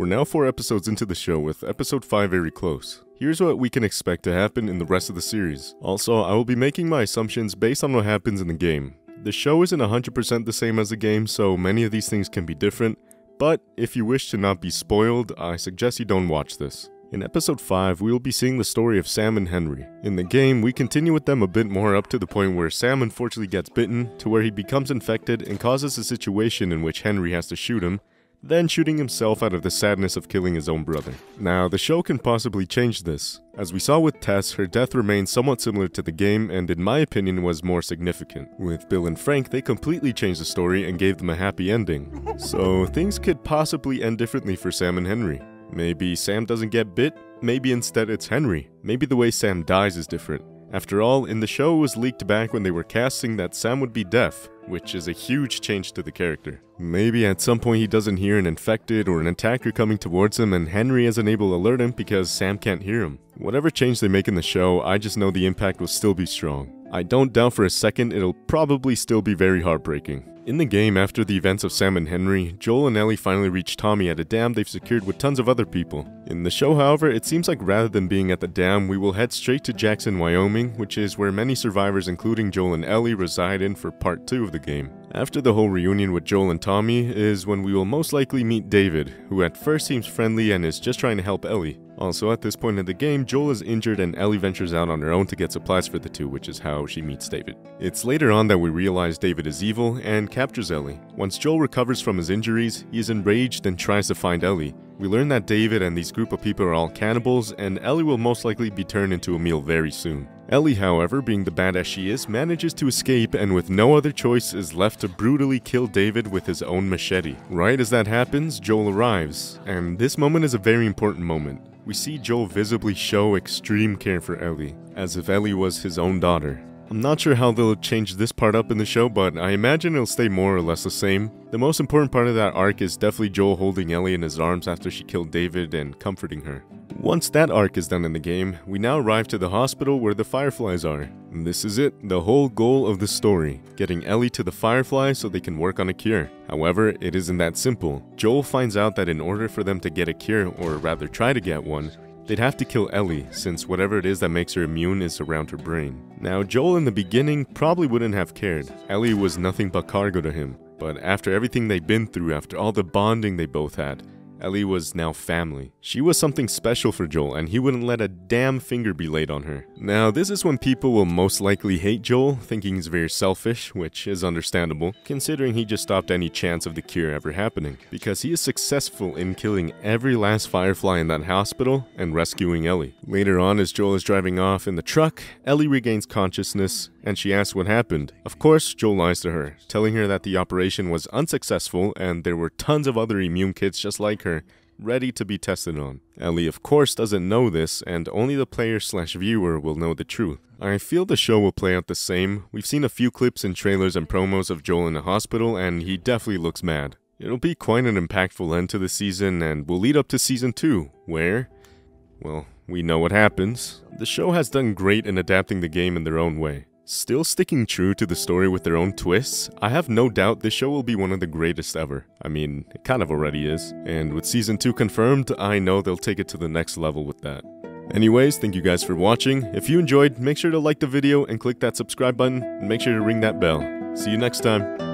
We're now 4 episodes into the show, with episode 5 very close. Here's what we can expect to happen in the rest of the series. Also, I will be making my assumptions based on what happens in the game. The show isn't 100% the same as the game, so many of these things can be different, but if you wish to not be spoiled, I suggest you don't watch this. In episode 5, we will be seeing the story of Sam and Henry. In the game, we continue with them a bit more up to the point where Sam unfortunately gets bitten, to where he becomes infected and causes a situation in which Henry has to shoot him, then shooting himself out of the sadness of killing his own brother. Now, the show can possibly change this. As we saw with Tess, her death remains somewhat similar to the game and in my opinion was more significant. With Bill and Frank, they completely changed the story and gave them a happy ending. So things could possibly end differently for Sam and Henry. Maybe Sam doesn't get bit, maybe instead it's Henry. Maybe the way Sam dies is different. After all, in the show it was leaked back when they were casting that Sam would be deaf, which is a huge change to the character. Maybe at some point he doesn't hear an infected or an attacker coming towards him and Henry isn't able to alert him because Sam can't hear him. Whatever change they make in the show, I just know the impact will still be strong. I don't doubt for a second it'll probably still be very heartbreaking. In the game, after the events of Sam and Henry, Joel and Ellie finally reach Tommy at a dam they've secured with tons of other people. In the show, however, it seems like rather than being at the dam, we will head straight to Jackson, Wyoming, which is where many survivors including Joel and Ellie reside in for part 2 of the game. After the whole reunion with Joel and Tommy is when we will most likely meet David, who at first seems friendly and is just trying to help Ellie. Also, at this point in the game, Joel is injured and Ellie ventures out on her own to get supplies for the two, which is how she meets David. It's later on that we realize David is evil and captures Ellie. Once Joel recovers from his injuries, he is enraged and tries to find Ellie. We learn that David and these group of people are all cannibals, and Ellie will most likely be turned into a meal very soon. Ellie, however, being the badass she is, manages to escape and with no other choice is left to brutally kill David with his own machete. Right as that happens, Joel arrives, and this moment is a very important moment. We see Joel visibly show extreme care for Ellie, as if Ellie was his own daughter. I'm not sure how they'll change this part up in the show, but I imagine it'll stay more or less the same. The most important part of that arc is definitely Joel holding Ellie in his arms after she killed David and comforting her. Once that arc is done in the game, we now arrive to the hospital where the Fireflies are. And this is it, the whole goal of the story, getting Ellie to the Fireflies so they can work on a cure. However, it isn't that simple. Joel finds out that in order for them to get a cure, or rather try to get one, they'd have to kill Ellie, since whatever it is that makes her immune is around her brain. Now, Joel in the beginning probably wouldn't have cared. Ellie was nothing but cargo to him. But after everything they've been through, after all the bonding they both had, Ellie was now family. She was something special for Joel, and he wouldn't let a damn finger be laid on her. Now, this is when people will most likely hate Joel, thinking he's very selfish, which is understandable, considering he just stopped any chance of the cure ever happening, because he is successful in killing every last Firefly in that hospital and rescuing Ellie. Later on, as Joel is driving off in the truck, Ellie regains consciousness, and she asks what happened. Of course, Joel lies to her, telling her that the operation was unsuccessful and there were tons of other immune kids just like her, ready to be tested on. Ellie of course doesn't know this, and only the player/viewer will know the truth. I feel the show will play out the same. We've seen a few clips and trailers and promos of Joel in the hospital, and he definitely looks mad. It'll be quite an impactful end to the season, and will lead up to season 2, where, well, we know what happens. The show has done great in adapting the game in their own way. Still sticking true to the story with their own twists, I have no doubt this show will be one of the greatest ever. I mean, it kind of already is. And with season 2 confirmed, I know they'll take it to the next level with that. Anyways, thank you guys for watching. If you enjoyed, make sure to like the video and click that subscribe button, and make sure to ring that bell. See you next time.